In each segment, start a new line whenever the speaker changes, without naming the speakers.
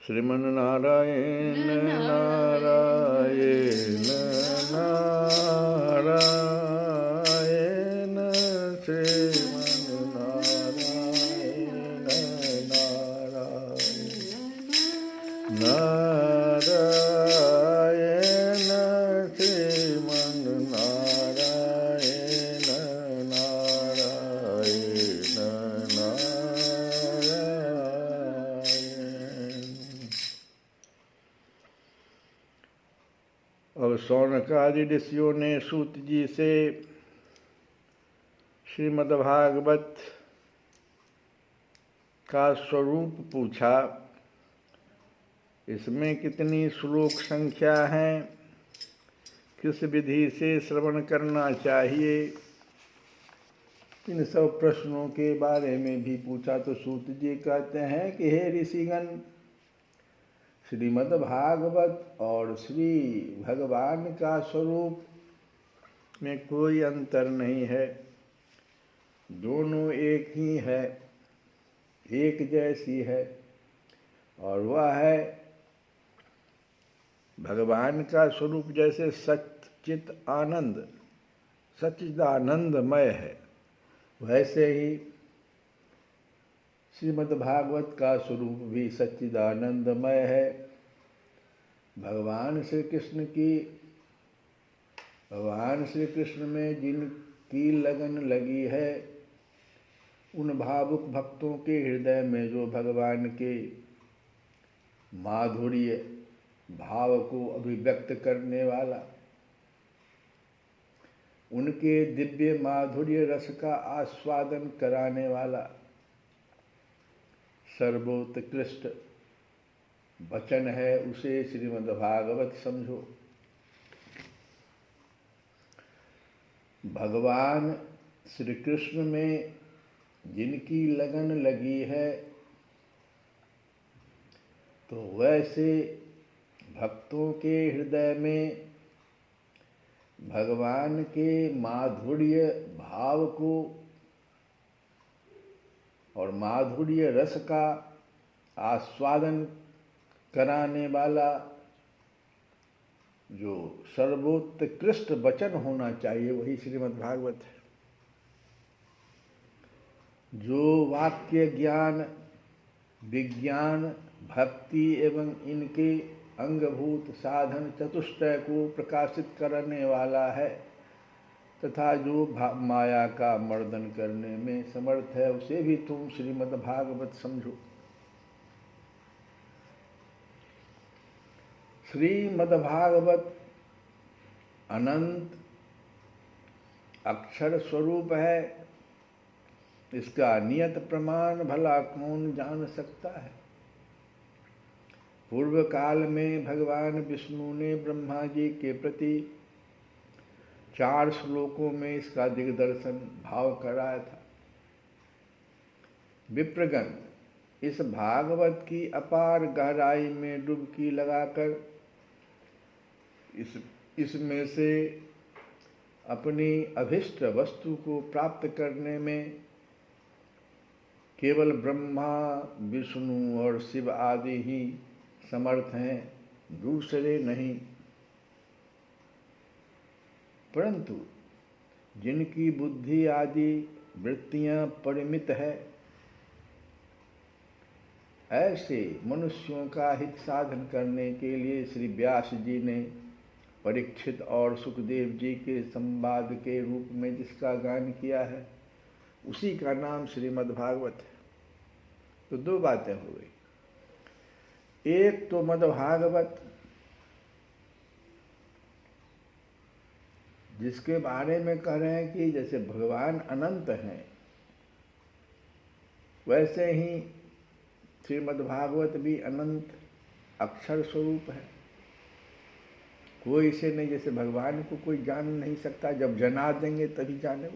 श्रीमन्नारायण नारायण नारायण श्रीमन्नारायण नारायण नारायण श्रीमन्नारायण नारायण नारायण। अब शौनकादि ऋषियों ने सूत जी से श्रीमद्भागवत का स्वरूप पूछा इसमें कितनी श्लोक संख्या है, किस विधि से श्रवण करना चाहिए, इन सब प्रश्नों के बारे में भी पूछा। तो सूत जी कहते हैं कि हे ऋषिगण, श्रीमद् भागवत और श्री भगवान का स्वरूप में कोई अंतर नहीं है, दोनों एक ही है, एक जैसी है। और वह है भगवान का स्वरूप जैसे सच्चित आनंद, सच्चिदानंदमय है, वैसे ही श्रीमद् भागवत का स्वरूप भी सच्चिदानंदमय है। भगवान श्री कृष्ण में जिनकी लगन लगी है, उन भावुक भक्तों के हृदय में जो भगवान के माधुर्य भाव को अभिव्यक्त करने वाला, उनके दिव्य माधुर्य रस का आस्वादन कराने वाला सर्वोत्कृष्ट वचन है, उसे श्रीमद् भागवत समझो। भगवान श्री कृष्ण में जिनकी लगन लगी है, तो वैसे भक्तों के हृदय में भगवान के माधुर्य भाव को और माधुर्य रस का आस्वादन कराने वाला जो सर्वोत्कृष्ट वचन होना चाहिए, वही श्रीमद् भागवत है। जो वाक्य ज्ञान, विज्ञान, भक्ति एवं इनके अंगभूत साधन चतुष्टय को प्रकाशित करने वाला है तथा जो माया का मर्दन करने में समर्थ है, उसे भी तुम श्रीमद् भागवत समझो। श्रीमद् भागवत अनंत अक्षर स्वरूप है, इसका नियत प्रमाण भला कौन जान सकता है। पूर्व काल में भगवान विष्णु ने ब्रह्मा जी के प्रति 4 श्लोकों में इसका दिग्दर्शन भाव कराया था। विप्रगण, इस भागवत की अपार गहराई में डुबकी लगाकर इसमें से अपनी अभिष्ट वस्तु को प्राप्त करने में केवल ब्रह्मा, विष्णु और शिव आदि ही समर्थ हैं, दूसरे नहीं। परंतु जिनकी बुद्धि आदि वृत्तियां परिमित है, ऐसे मनुष्यों का हित साधन करने के लिए श्री व्यास जी ने परीक्षित और सुखदेव जी के संवाद के रूप में जिसका गान किया है, उसी का नाम श्रीमद् भागवत है। तो 2 बातें हो गई। एक तो मद् भागवत, जिसके बारे में कह रहे हैं कि जैसे भगवान अनंत हैं, वैसे ही श्रीमद् भागवत भी अनंत अक्षर स्वरूप है। कोई इसे नहीं, जैसे भगवान को कोई जान नहीं सकता, जब जना देंगे तभी जाने।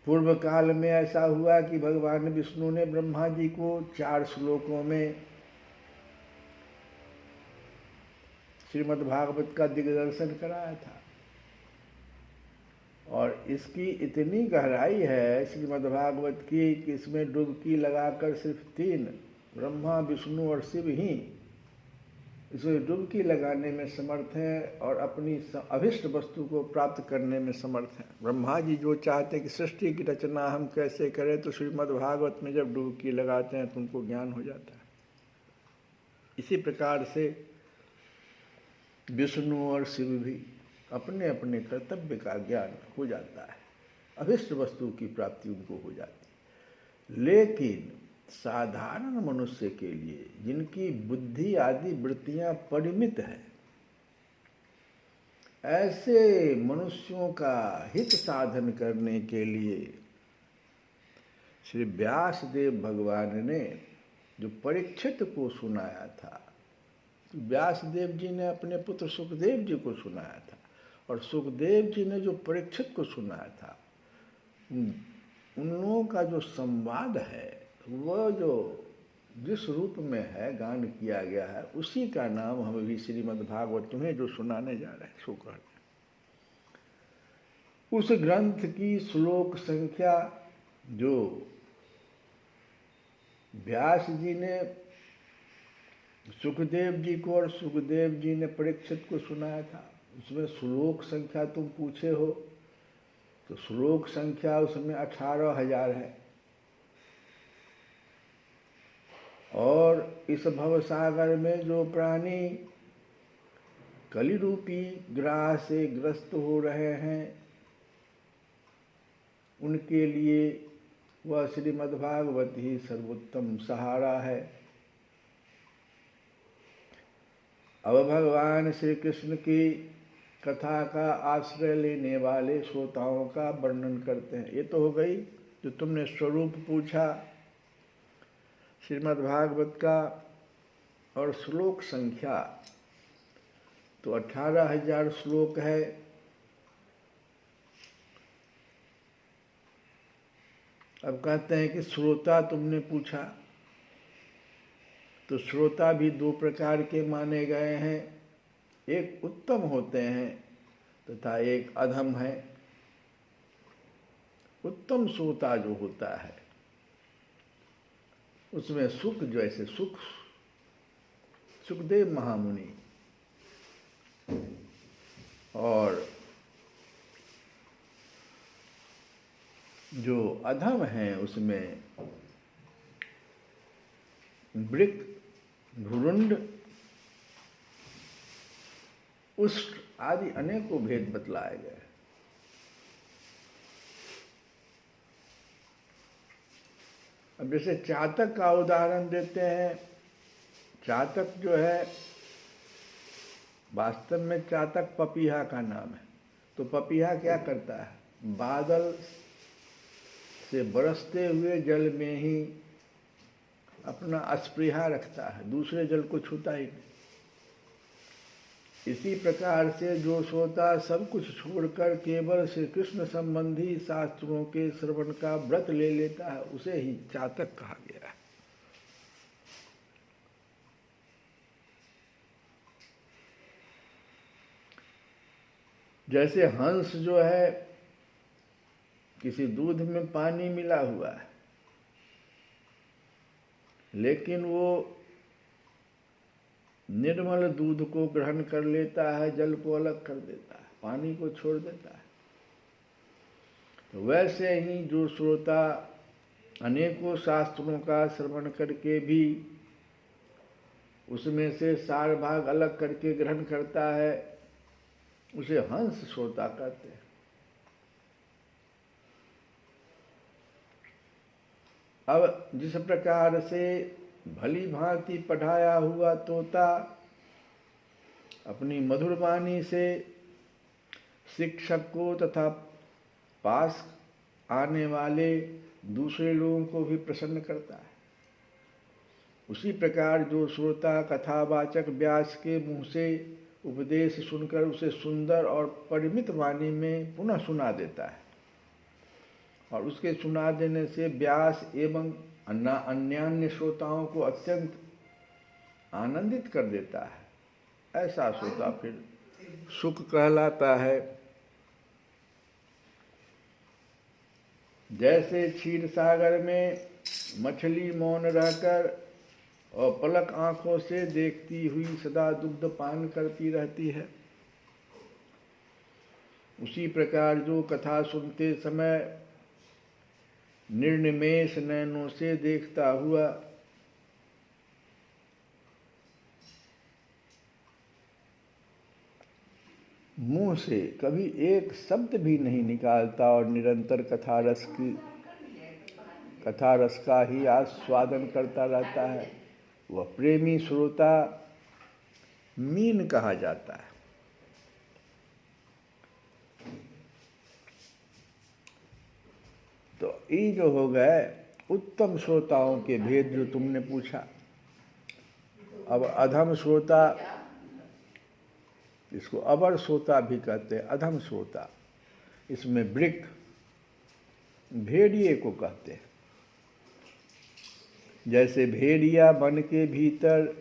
पूर्व काल में ऐसा हुआ कि भगवान विष्णु ने ब्रह्मा जी को 4 श्लोकों में श्रीमद् भागवत का दिग्दर्शन कराया था। और इसकी इतनी गहराई है श्रीमद् भागवत की कि इसमें डुबकी लगाकर सिर्फ 3 ब्रह्मा, विष्णु और शिव ही इसमें डुबकी लगाने में समर्थ हैं और अपनी अभिष्ट वस्तु को प्राप्त करने में समर्थ हैं। ब्रह्मा जी जो चाहते हैं कि सृष्टि की रचना हम कैसे करें, तो श्रीमद् भागवत में जब डुबकी लगाते हैं तो उनको ज्ञान हो जाता है। इसी प्रकार से विष्णु और शिव भी अपने अपने कर्तव्य का ज्ञान हो जाता है, अभिष्ट वस्तु की प्राप्ति उनको हो जाती है। लेकिन साधारण मनुष्य के लिए, जिनकी बुद्धि आदि वृत्तियां परिमित है, ऐसे मनुष्यों का हित साधन करने के लिए श्री व्यासदेव भगवान ने जो परीक्षित को सुनाया था। व्यास देव जी ने अपने पुत्र सुखदेव जी को सुनाया था, और सुखदेव जी ने जो परीक्षित को सुनाया था, उन लोगों का जो संवाद है वह जो जिस रूप में है गान किया गया है, उसी का नाम हम अभी श्रीमद् भागवत में जो सुनाने जा रहे हैं, सो कहते हैं। उस ग्रंथ की श्लोक संख्या जो व्यास जी ने सुखदेव जी को और सुखदेव जी ने परीक्षित को सुनाया था, उसमें श्लोक संख्या तुम पूछे हो, तो श्लोक संख्या उसमें 18,000 है। और इस भवसागर में जो प्राणी कली रूपी ग्राह से ग्रस्त हो रहे हैं, उनके लिए वह श्रीमद्भागवत ही सर्वोत्तम सहारा है। अब भगवान श्री कृष्ण की कथा का आश्रय लेने वाले श्रोताओं का वर्णन करते हैं। ये तो हो गई जो तुमने स्वरूप पूछा श्रीमद्भागवत का, और श्लोक संख्या तो 18,000 श्लोक है। अब कहते हैं कि श्रोता तुमने पूछा, तो श्रोता भी दो प्रकार के माने गए हैं, एक उत्तम होते हैं तथा एक अधम है। उत्तम श्रोता जो होता है उसमें सुख, जैसे सुखदेव महामुनि, और जो अधम है उसमें वृक, भ्रुंड, उष्ट आदि अनेकों भेद बतलाए गए। अब जैसे चातक का उदाहरण देते हैं। चातक जो है, वास्तव में चातक पपीहा का नाम है। तो पपीहा क्या करता है, बादल से बरसते हुए जल में ही अपना अस्पृहा रखता है, दूसरे जल को छूता ही नहीं। इसी प्रकार से जो श्रोता सब कुछ छोड़कर केवल श्री कृष्ण संबंधी शास्त्रों के श्रवण का व्रत ले लेता है, उसे ही चातक कहा गया है। जैसे हंस जो है, किसी दूध में पानी मिला हुआ है, लेकिन वो निर्मल दूध को ग्रहण कर लेता है, जल को अलग कर देता है, पानी को छोड़ देता है। तो वैसे ही जो श्रोता अनेकों शास्त्रों का श्रवण करके भी उसमें से सार भाग अलग करके ग्रहण करता है, उसे हंस श्रोता कहते हैं। अब जिस प्रकार से भली भांति पढ़ाया हुआ तोता अपनी मधुर वाणी से शिक्षक को तथा पास आने वाले दूसरे लोगों को भी प्रसन्न करता है, उसी प्रकार जो श्रोता कथावाचक व्यास के मुंह से उपदेश सुनकर उसे सुंदर और परिमित वाणी में पुनः सुना देता है, और उसके सुना देने से व्यास एवं अन्यान्य श्रोताओं को अत्यंत आनंदित कर देता है, ऐसा श्रोता फिर सुख कहलाता है। जैसे क्षीर सागर में मछली मौन रहकर और पलक आंखों से देखती हुई सदा दुग्ध पान करती रहती है, उसी प्रकार जो कथा सुनते समय निर्निमेष नयनों से देखता हुआ मुंह से कभी एक शब्द भी नहीं निकालता और निरंतर कथा रस का ही आस्वादन करता रहता है, वह प्रेमी श्रोता मीन कहा जाता है। तो ये जो हो गए उत्तम श्रोताओं के भेद जो तुमने पूछा। अब अधम श्रोता, इसको अवर श्रोता भी कहते हैं, अधम श्रोता, इसमें वृक्क भेड़िए को कहते हैं। जैसे भेड़िया वन के भीतर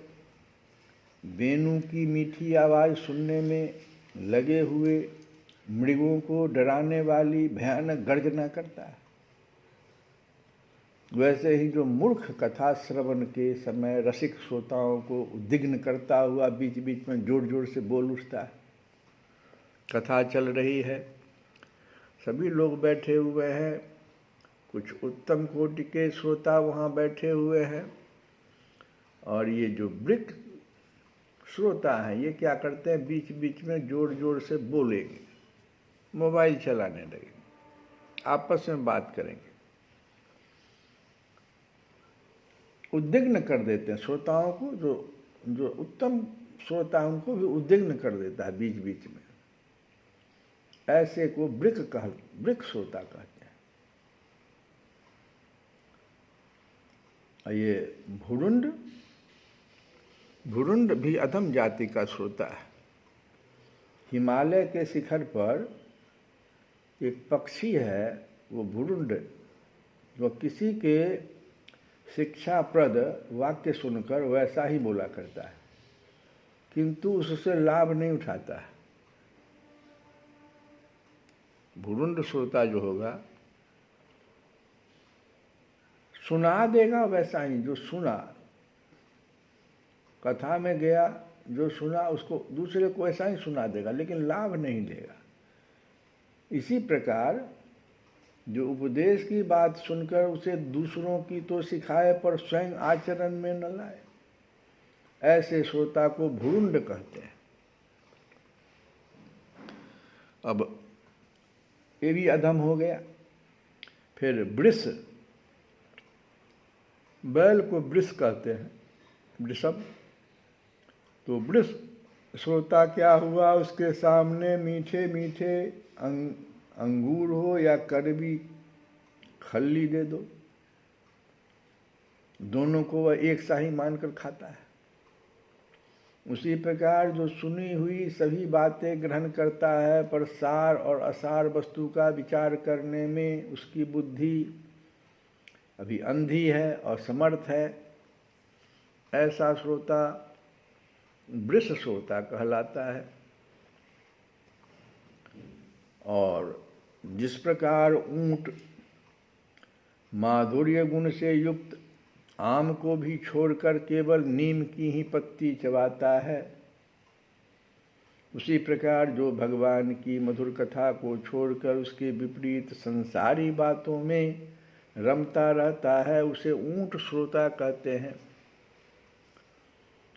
वेणु की मीठी आवाज़ सुनने में लगे हुए मृगों को डराने वाली भयानक गर्जना करता है, वैसे ही जो मूर्ख कथा श्रवण के समय रसिक श्रोताओं को उद्विग्न करता हुआ बीच बीच में जोर जोर से बोल उठता है। कथा चल रही है, सभी लोग बैठे हुए हैं, कुछ उत्तम कोटि के श्रोता वहाँ बैठे हुए हैं, और ये जो वृक्क श्रोता हैं ये क्या करते हैं, बीच बीच में जोर जोर से बोलेंगे, मोबाइल चलाने लगेंगे, आपस में बात करेंगे, उद्विग्न कर देते हैं श्रोताओं को। जो उत्तम श्रोता है उनको भी उद्विग्न कर देता है बीच बीच में। ऐसे को वृक्क श्रोता कहते हैं। ये भुरुंड भी अधम जाति का श्रोता है। हिमालय के शिखर पर एक पक्षी है, वो भुरुंड, जो किसी के शिक्षाप्रद वाक्य सुनकर वैसा ही बोला करता है, किंतु उससे लाभ नहीं उठाता है। भुरुंड श्रोता जो होगा सुना देगा वैसा ही, जो सुना, कथा में गया जो सुना उसको दूसरे को ऐसा ही सुना देगा, लेकिन लाभ नहीं लेगा। इसी प्रकार जो उपदेश की बात सुनकर उसे दूसरों की तो सिखाए पर स्वयं आचरण में न लाए, ऐसे श्रोता को भुरुंड कहते हैं। अब ये भी अधम हो गया। फिर वृष, बैल को वृष कहते हैं, वृषभ। तो वृष श्रोता क्या हुआ, उसके सामने मीठे मीठे अंगूर हो या कड़वी खल्ली दे दो, दोनों को वह एक सा ही मानकर खाता है। उसी प्रकार जो सुनी हुई सभी बातें ग्रहण करता है, पर सार और असार वस्तु का विचार करने में उसकी बुद्धि अभी अंधी है और समर्थ है, ऐसा श्रोता वृष श्रोता कहलाता है। और जिस प्रकार ऊंट माधुर्य गुण से युक्त आम को भी छोड़कर केवल नीम की ही पत्ती चबाता है, उसी प्रकार जो भगवान की मधुर कथा को छोड़कर उसके विपरीत संसारी बातों में रमता रहता है, उसे ऊंट श्रोता कहते हैं।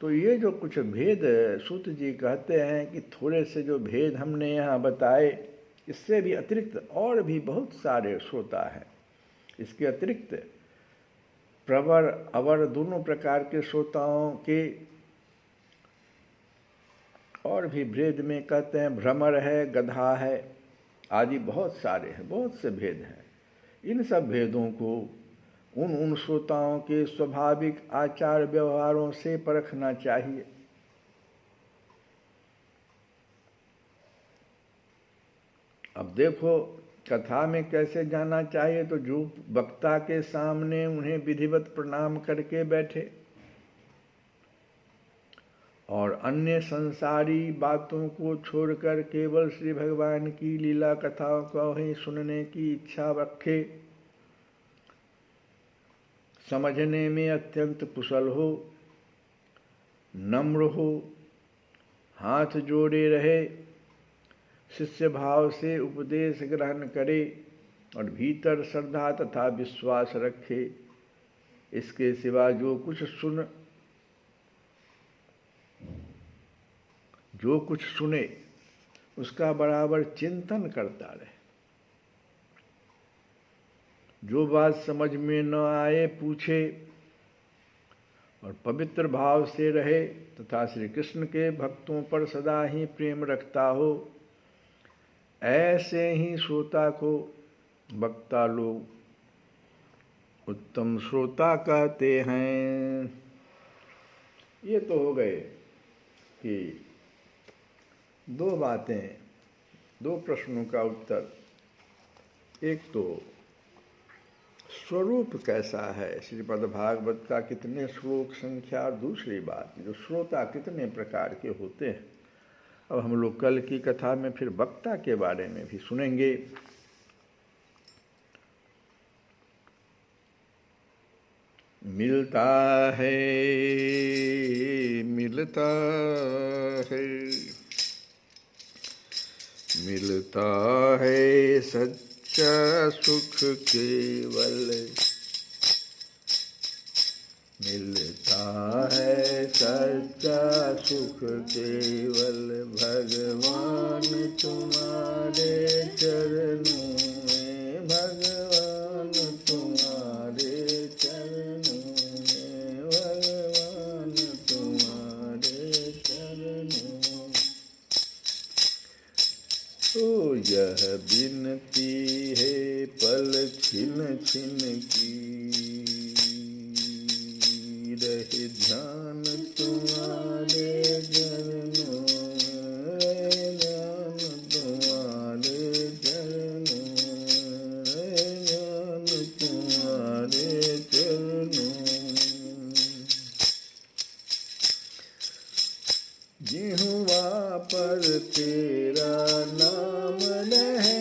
तो ये जो कुछ भेद सूत जी कहते हैं कि थोड़े से जो भेद हमने यहाँ बताए, इससे भी अतिरिक्त और भी बहुत सारे श्रोता हैं। इसके अतिरिक्त प्रवर अवर दोनों प्रकार के श्रोताओं के और भी भेद में कहते हैं, भ्रमर है, गधा है, आदि बहुत सारे हैं, बहुत से भेद हैं। इन सब भेदों को उन श्रोताओं के स्वाभाविक आचार व्यवहारों से परखना चाहिए। अब देखो कथा में कैसे जाना चाहिए, तो जो वक्ता के सामने उन्हें विधिवत प्रणाम करके बैठे और अन्य संसारी बातों को छोड़कर केवल श्री भगवान की लीला कथाओं को ही सुनने की इच्छा रखे, समझने में अत्यंत कुशल हो, नम्र हो, हाथ जोड़े रहे, शिष्य भाव से उपदेश ग्रहण करे और भीतर श्रद्धा तथा विश्वास रखे। इसके सिवा जो कुछ सुने उसका बराबर चिंतन करता रहे। जो बात समझ में न आए पूछे और पवित्र भाव से रहे तथा श्री कृष्ण के भक्तों पर सदा ही प्रेम रखता हो, ऐसे ही श्रोता को वक्ता लोग उत्तम श्रोता कहते हैं। ये तो हो गए कि दो बातें, दो प्रश्नों का उत्तर। एक तो स्वरूप कैसा है श्रीमद् भागवत का, कितने श्लोक संख्या, और दूसरी बात जो श्रोता कितने प्रकार के होते हैं। अब हम लोग कल की कथा में फिर वक्ता के बारे में भी सुनेंगे। मिलता है मिलता है मिलता है सच्चा सुख केवल, मिलता है सच्चा सुख केवल, भगवान तुम्हारे चरणों में, भगवान तुम्हारे चरणों में, भगवान तुम्हारे चरणों में। तो यह विनती है पल छिन छिन की, रहे ध्यान तुम्हारे चरणों में, ध्यान तुम्हारे चरणों में, ध्यान तुम्हारे चरणों में। जिह्वा पर तेरा नाम रहे,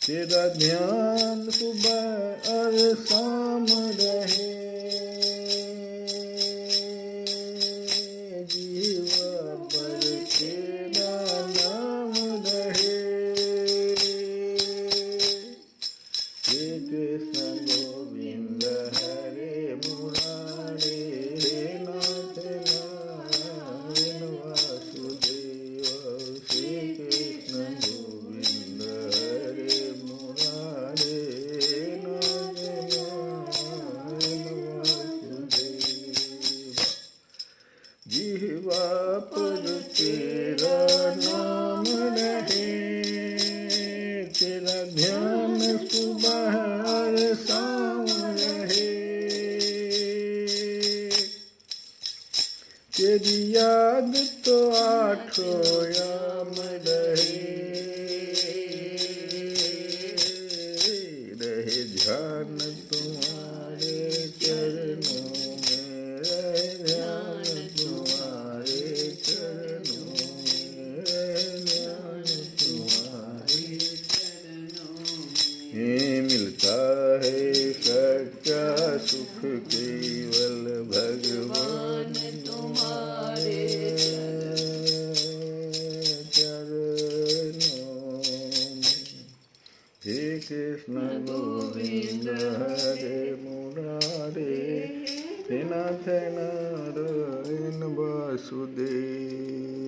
तेरा ध्यान सुबह और शाम रहे, जीवा पर तेरा नाम रहे। हे कृष्ण गोविंद हरे मुरारे, नाथ नारायण वासुदेव। श्री कृष्ण गोविंद हरे मुरारे, नाथ नारायण वासुदेव। जिह्वा पर तेरा नाम रहे, तेरा ध्यान सुबह और शाम रहे, तेरी याद तो आठों याम रहे, रहे ध्यान तुम्हारे चरणों में, रहे ध्यान तुम्हारे चरणों में, रहे ध्यान तुम्हारे चरणों में। मिलता है सच्चा सुख केवल, भगवान तुम्हारे चरणों में। हे कृष्ण गोविंद हरे मुरारे, हे नाथ नारायण वासुदेव।